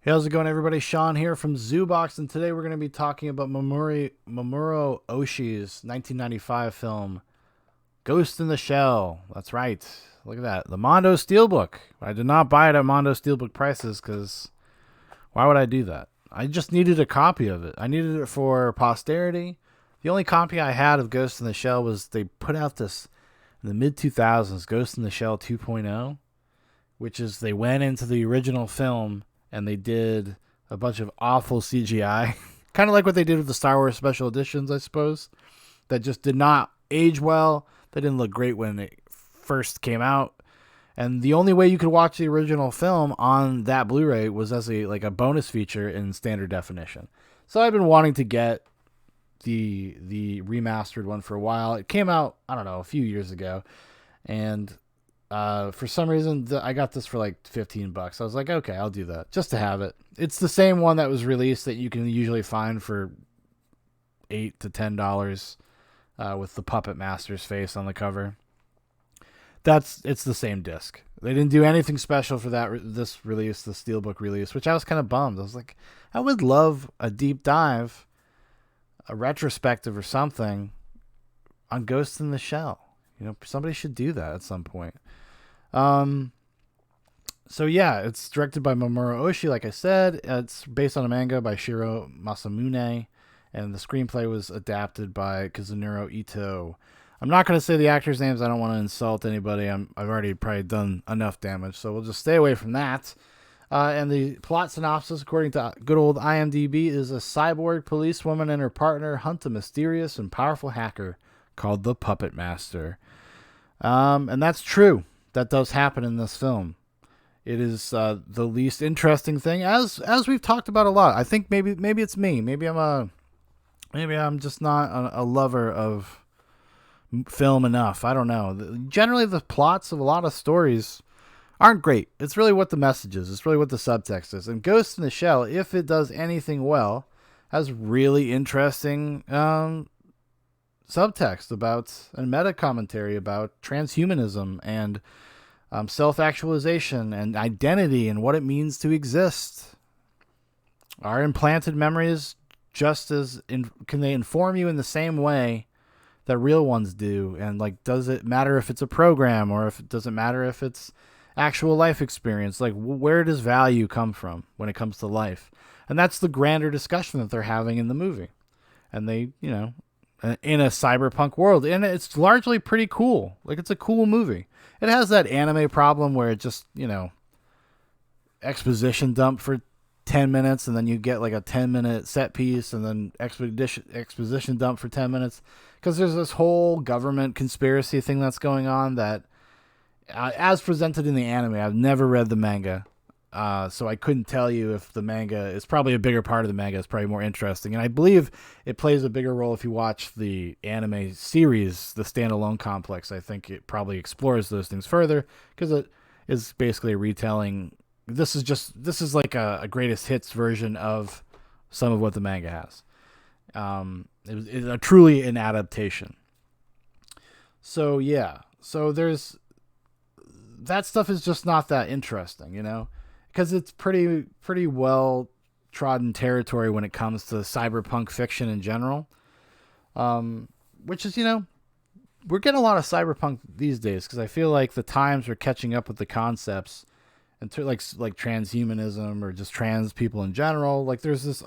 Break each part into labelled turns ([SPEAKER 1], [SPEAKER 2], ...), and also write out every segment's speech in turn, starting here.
[SPEAKER 1] Hey, how's it going, everybody? Shaun here from Zoobox, and today we're going to be talking about Mamoru Oshii's 1995 film, Ghost in the Shell. That's right. Look at that. The Mondo Steelbook. I did not buy it at Mondo Steelbook prices because why would I do that? I just needed a copy of it. I needed it for posterity. The only copy I had of Ghost in the Shell was they put out this in the mid 2000s, Ghost in the Shell 2.0, which is they went into the original film and they did a bunch of awful CGI, kind of like what they did with the Star Wars special editions, I suppose, that just did not age well. They didn't look great when it first came out. And the only way you could watch the original film on that Blu-ray was as a bonus feature in standard definition. So I've been wanting to get the remastered one for a while. It came out, I don't know, a few years ago, and for some reason, I got this for like $15. I was like, okay, I'll do that just to have it. It's the same one that was released that you can usually find for $8 to $10 with the Puppet Master's face on the cover. It's the same disc. They didn't do anything special for this release, the Steelbook release, which I was kind of bummed. I was like, I would love a deep dive, a retrospective or something on Ghost in the Shell. Somebody should do that at some point. Um, so yeah, it's directed by Mamoru Oshii, like I said. It's based on a manga by Shiro Masamune, and the screenplay was adapted by Kazunori Ito. I'm not going to say the actors' names. I don't want to insult anybody. I've already probably done enough damage, so we'll just stay away from that. And the plot synopsis, according to good old IMDb, is a cyborg policewoman and her partner hunt a mysterious and powerful hacker called the Puppet Master. And that's true. That does happen in this film. It is the least interesting thing, as we've talked about a lot. I think maybe it's me. Maybe I'm just not a lover of film enough. I don't know. Generally, the plots of a lot of stories aren't great. It's really what the message is. It's really what the subtext is. And Ghost in the Shell, if it does anything well, has really interesting subtext about and meta commentary about transhumanism and self-actualization and identity and what it means to exist. Are implanted memories can they inform you in the same way that real ones do? And like, does it matter if it's a program or if it doesn't matter if it's actual life experience? Like, where does value come from when it comes to life? And that's the grander discussion that they're having in the movie. And they, in a cyberpunk world, and it's largely pretty cool. Like, it's a cool movie. It has that anime problem where it just, exposition dump for 10 minutes and then you get like a 10-minute set piece and then exposition dump for 10 minutes because there's this whole government conspiracy thing that's going on that as presented in the anime. I've never read the manga, so I couldn't tell you if the manga is probably a bigger part of the manga. It's probably more interesting. And I believe it plays a bigger role if you watch the anime series, the standalone complex. I think it probably explores those things further because it is basically a retelling. This is like a greatest hits version of some of what the manga has. It's a truly an adaptation. So yeah, so there's that stuff is just not that interesting, because it's pretty well trodden territory when it comes to cyberpunk fiction in general. Which is, we're getting a lot of cyberpunk these days because I feel like the times are catching up with the concepts and like transhumanism or just trans people in general. Like there's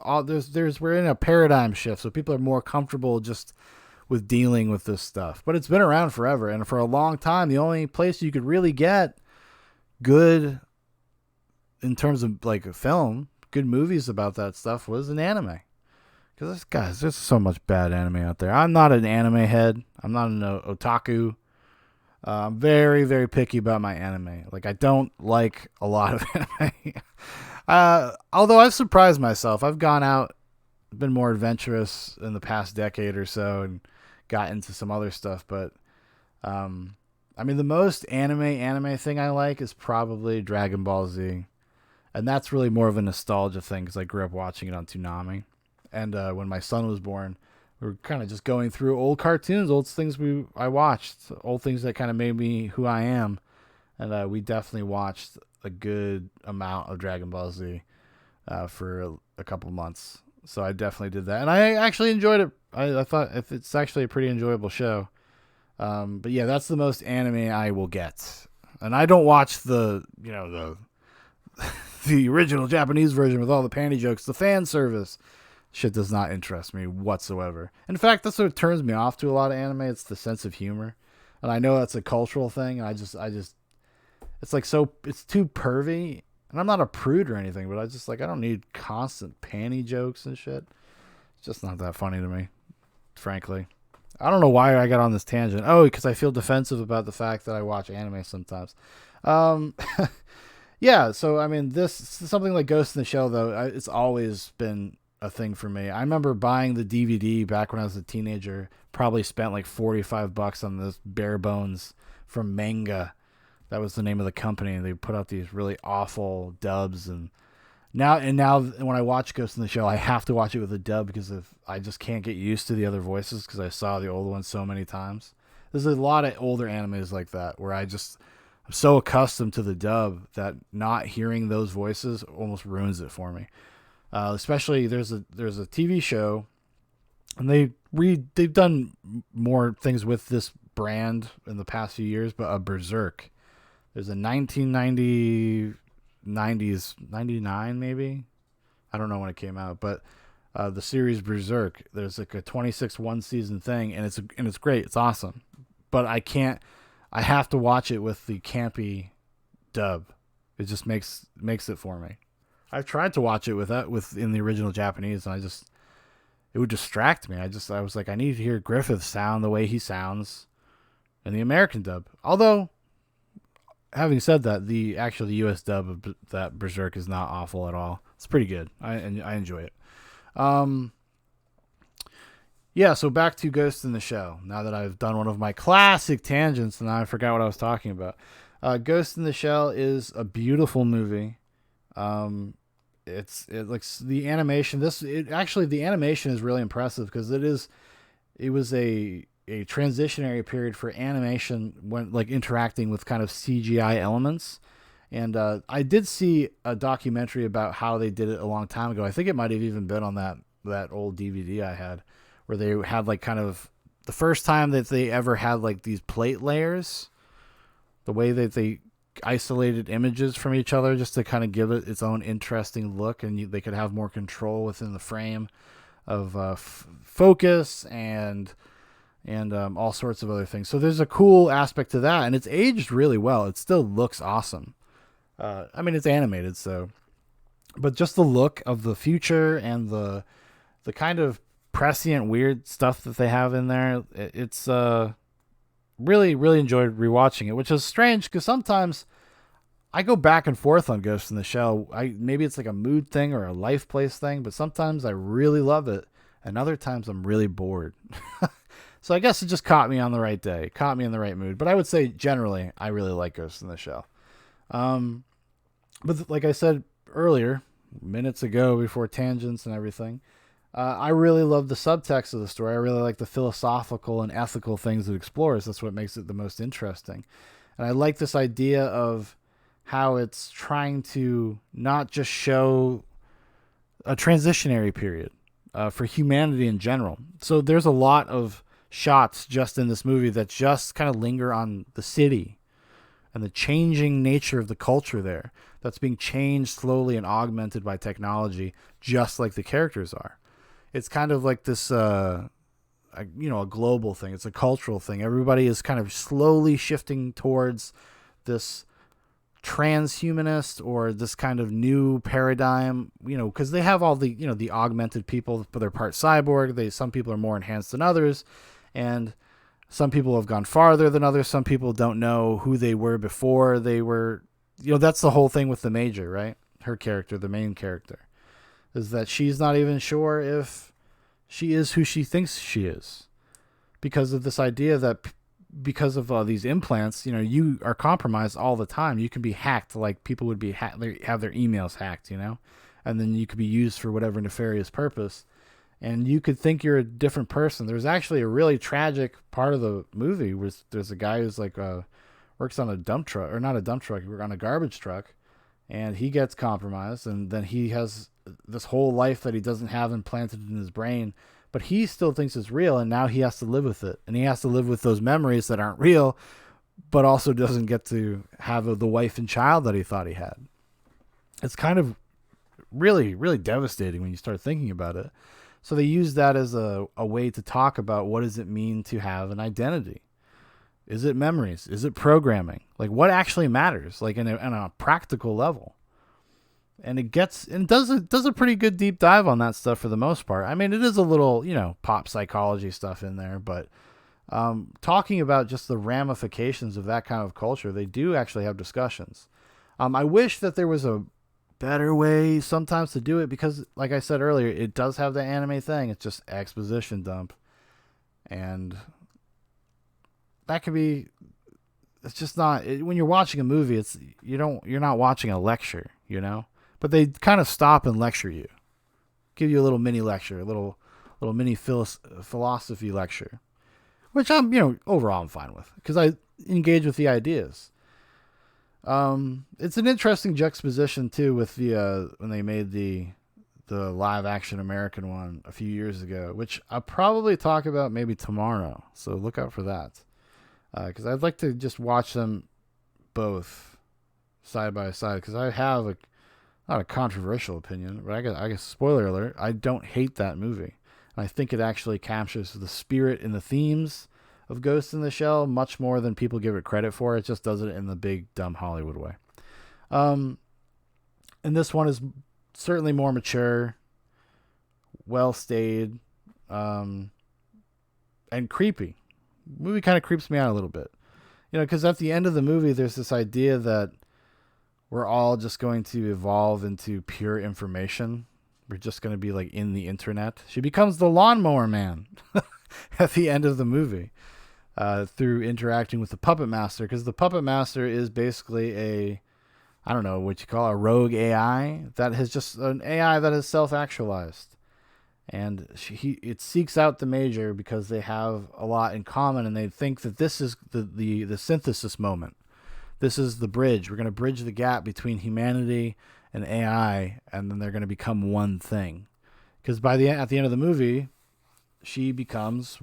[SPEAKER 1] we're in a paradigm shift, so people are more comfortable just with dealing with this stuff. But it's been around forever, and for a long time, the only place you could really get good in terms of like a film, good movies about that stuff was an anime. Because guys, there's so much bad anime out there. I'm not an anime head. I'm not an otaku. I'm very, very picky about my anime. Like, I don't like a lot of anime. Although I've surprised myself. I've gone out, been more adventurous in the past decade or so, and got into some other stuff. But, I mean, the most anime thing I like is probably Dragon Ball Z. And that's really more of a nostalgia thing because I grew up watching it on Toonami. And when my son was born, we were kind of just going through old cartoons, old things I watched, old things that kind of made me who I am. And we definitely watched a good amount of Dragon Ball Z. for a couple months. So I definitely did that, and I actually enjoyed it. I thought it's actually a pretty enjoyable show. But yeah, that's the most anime I will get, and I don't watch the the original Japanese version with all the panty jokes, the fan service. Shit does not interest me whatsoever. In fact, that's what turns me off to a lot of anime. It's the sense of humor, and I know that's a cultural thing. And I just, it's like it's too pervy. And I'm not a prude or anything, but I don't need constant panty jokes and shit. It's just not that funny to me, frankly. I don't know why I got on this tangent. Oh, because I feel defensive about the fact that I watch anime sometimes. Um, yeah, so I mean, something like Ghost in the Shell, though, it's always been a thing for me. I remember buying the DVD back when I was a teenager. Probably spent like $45 on this bare bones from Manga. That was the name of the company. They put out these really awful dubs, and now when I watch Ghost in the Shell, I have to watch it with a dub because I just can't get used to the other voices because I saw the old ones so many times. There's a lot of older animes like that where I'm so accustomed to the dub that not hearing those voices almost ruins it for me. Especially there's a TV show, and they've done more things with this brand in the past few years, but Berserk. There's a 1990s, 99 maybe. I don't know when it came out, but the series Berserk. There's like a 26 one season thing, and it's great. It's awesome, but I can't. I have to watch it with the campy dub. It just makes it for me. I've tried to watch it with in the original Japanese, and it would distract me. I was like, I need to hear Griffith sound the way he sounds in the American dub. Although, having said that, the US dub of that Berserk is not awful at all. It's pretty good. I enjoy it. Yeah, so back to Ghost in the Shell. Now that I've done one of my classic tangents, and now I forgot what I was talking about. Ghost in the Shell is a beautiful movie. It looks the animation. The animation is really impressive because it was a transitionary period for animation when like interacting with kind of CGI elements. And I did see a documentary about how they did it a long time ago. I think it might have even been on that old DVD I had, where they had like kind of the first time that they ever had like these plate layers, the way that they isolated images from each other just to kind of give it its own interesting look, and they could have more control within the frame of focus and all sorts of other things. So there's a cool aspect to that, and it's aged really well. It still looks awesome. I mean, it's animated, so, but just the look of the future and the kind of prescient weird stuff that they have in there, it's really, really enjoyed rewatching it, which is strange because sometimes I go back and forth on Ghost in the Shell. Maybe it's like a mood thing or a life place thing, but sometimes I really love it, and other times I'm really bored. So I guess it just caught me on the right day, caught me in the right mood. But I would say generally I really like Ghost in the Shell. But like I said earlier, minutes ago before tangents and everything, I really love the subtext of the story. I really like the philosophical and ethical things it explores. That's what makes it the most interesting. And I like this idea of how it's trying to not just show a transitionary period for humanity in general. So there's a lot of shots just in this movie that just kind of linger on the city and the changing nature of the culture there that's being changed slowly and augmented by technology, just like the characters are. It's kind of like this, a global thing. It's a cultural thing. Everybody is kind of slowly shifting towards this transhumanist or this kind of new paradigm, because they have all the, the augmented people, but they're part cyborg. Some people are more enhanced than others, and some people have gone farther than others. Some people don't know who they were before they were, that's the whole thing with the Major, right? Her character, the main character, is that she's not even sure if she is who she thinks she is, because of this idea that because of these implants, you are compromised all the time. You can be hacked, like people would be have their emails hacked, and then you could be used for whatever nefarious purpose, and you could think you're a different person. There's actually a really tragic part of the movie where there's a guy who's like works on a dump truck, or not a dump truck, on a garbage truck, and he gets compromised, and then he has this whole life that he doesn't have implanted in his brain, but he still thinks it's real, and now he has to live with it, and he has to live with those memories that aren't real, but also doesn't get to have the wife and child that he thought he had. It's kind of really, really devastating when you start thinking about it. So they use that as a way to talk about what does it mean to have an identity. Is it memories? Is it programming? Like, what actually matters, like on a practical level? And it does a pretty good deep dive on that stuff for the most part. I mean, it is a little, pop psychology stuff in there, but talking about just the ramifications of that kind of culture, they do actually have discussions. I wish that there was a better way sometimes to do it, because, like I said earlier, it does have the anime thing. It's just exposition dump, and that can be. It's just not when you're watching a movie. You're not watching a lecture, But they kind of stop and lecture you, give you a little mini lecture, a little mini philosophy lecture, which overall I'm fine with, because I engage with the ideas. It's an interesting juxtaposition too with the when they made the live action American one a few years ago, which I'll probably talk about maybe tomorrow. So look out for that. Because I'd like to just watch them both side by side, because I have not a controversial opinion, but I guess spoiler alert, I don't hate that movie. And I think it actually captures the spirit and the themes of Ghost in the Shell much more than people give it credit for. It just does it in the big dumb Hollywood way. And this one is certainly more mature, well stayed, and creepy. The movie kind of creeps me out a little bit, because at the end of the movie, there's this idea that we're all just going to evolve into pure information. We're just going to be like in the internet. She becomes the lawnmower man at the end of the movie, through interacting with the puppet master, because the puppet master is basically I don't know what you call a rogue AI that has just an AI that is self-actualized. And it seeks out the major because they have a lot in common, and they think that this is the synthesis moment. This is the bridge. We're going to bridge the gap between humanity and AI, and then they're going to become one thing. Because at the end of the movie, she becomes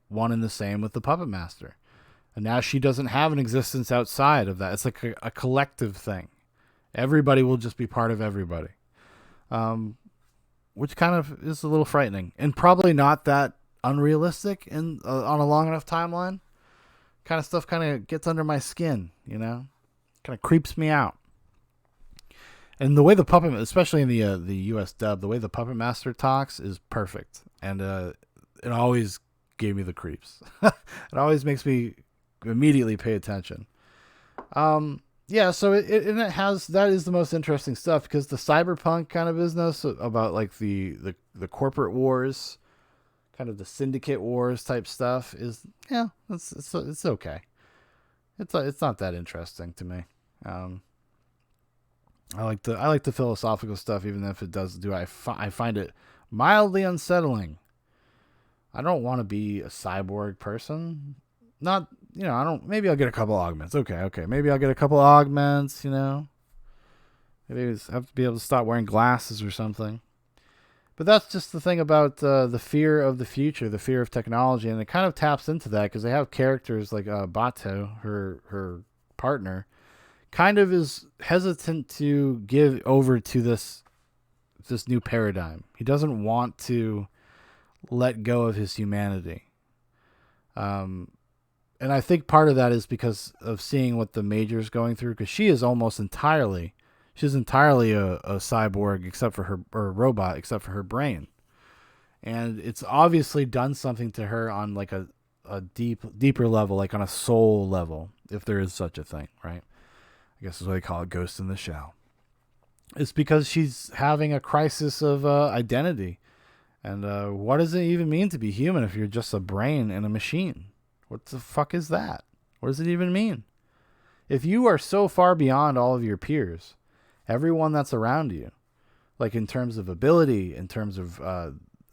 [SPEAKER 1] one and the same with the puppet master, and now she doesn't have an existence outside of that. It's like a collective thing. Everybody will just be part of everybody. Which kind of is a little frightening, and probably not that unrealistic on a long enough timeline. Kind of stuff kind of gets under my skin, kind of creeps me out. And the way the puppet, especially in the U.S. dub, the way the puppet master talks is perfect, and it always gave me the creeps. It always makes me immediately pay attention. Yeah, so it has, that is the most interesting stuff, because the cyberpunk kind of business about like the corporate wars, kind of the syndicate wars type stuff is, it's okay. It's not that interesting to me. I like the philosophical stuff, even if it does I find it mildly unsettling. I don't want to be a cyborg person. Not, I don't, maybe I'll get a couple augments. Okay. Maybe I'll get a couple augments, Maybe I have to be able to stop wearing glasses or something. But that's just the thing about the fear of the future, the fear of technology. And it kind of taps into that, because they have characters like Bato, her partner, kind of is hesitant to give over to this new paradigm. He doesn't want to let go of his humanity. And I think part of that is because of seeing what the major's going through, because she's entirely a cyborg except for or a robot except for her brain. And it's obviously done something to her on like a deeper level, like on a soul level, if there is such a thing, right? I guess is what they call it, Ghost in the Shell. It's because she's having a crisis of identity. And what does it even mean to be human if you're just a brain in a machine? What the fuck is that? What does it even mean? If you are so far beyond all of your peers, everyone that's around you, like in terms of ability, in terms of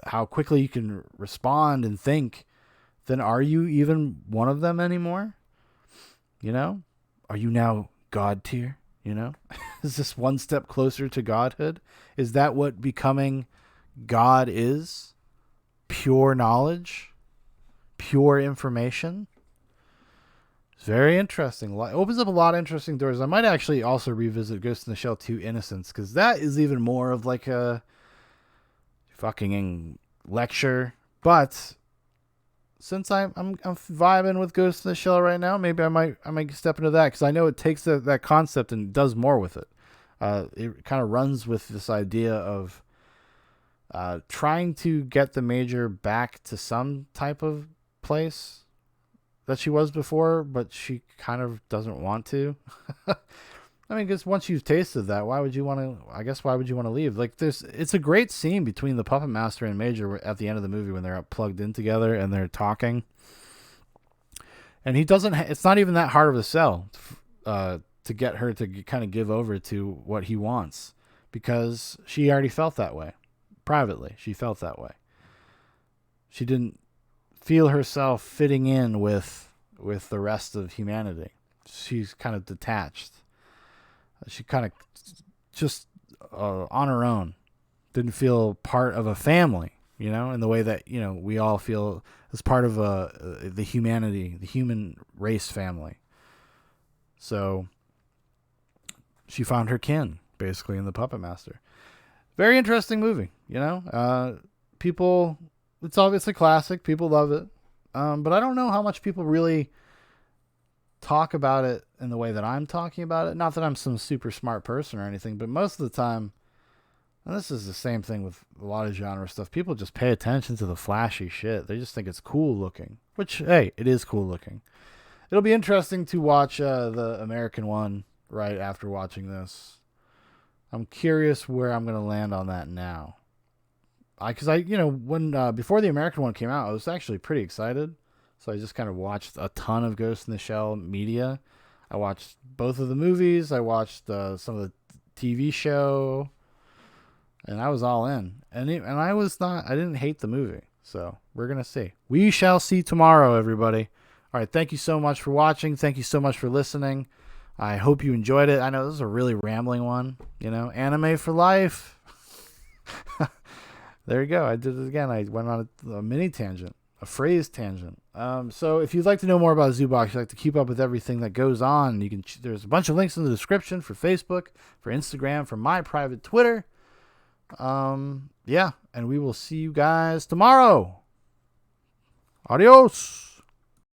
[SPEAKER 1] how quickly you can respond and think, then are you even one of them anymore? Are you now God tier? You know, is this one step closer to godhood? Is that what becoming God is? Pure knowledge, pure information. It's very interesting. It opens up a lot of interesting doors. I might actually also revisit Ghost in the Shell 2 Innocence, because that is even more of like a fucking lecture. But since I'm vibing with Ghost in the Shell right now, maybe I might step into that, because I know it takes that concept and does more with it. It kind of runs with this idea of trying to get the Major back to some type of place that she was before, but she kind of doesn't want to. I mean, because once you've tasted that, why would you want to? I guess why would you want to leave? Like, it's a great scene between the Puppet Master and Major at the end of the movie when they're plugged in together and they're talking. And he doesn't. It's not even that hard of a sell to get her to kind of give over to what he wants, because she already felt that way privately. She felt that way. She didn't feel herself fitting in with the rest of humanity. She's kind of detached. She kind of just on her own, didn't feel part of a family, you know, in the way that, you know, we all feel as part of the humanity, the human race family. So she found her kin basically in the Puppet Master. Very interesting movie, you know. People, it's obviously classic. People love it. But I don't know how much people really talk about it in the way that I'm talking about it. Not that I'm some super smart person or anything, but most of the time, and this is the same thing with a lot of genre stuff, people just pay attention to the flashy shit. They just think it's cool looking, which, hey, it is cool looking. It'll be interesting to watch the American one right after watching this. I'm curious where I'm going to land on that now. Because when before the American one came out, I was actually pretty excited. So I just kind of watched a ton of Ghost in the Shell media. I watched both of the movies. I watched some of the TV show, and I was all in. And I didn't hate the movie. So we're gonna see. We shall see tomorrow, everybody. All right. Thank you so much for watching. Thank you so much for listening. I hope you enjoyed it. I know this is a really rambling one. You know, anime for life. There you go. I did it again. I went on a mini tangent, a phrase tangent. So if you'd like to know more about Zoobox, you'd like to keep up with everything that goes on, you can. There's a bunch of links in the description for Facebook, for Instagram, for my private Twitter. Yeah, and we will see you guys tomorrow. Adios.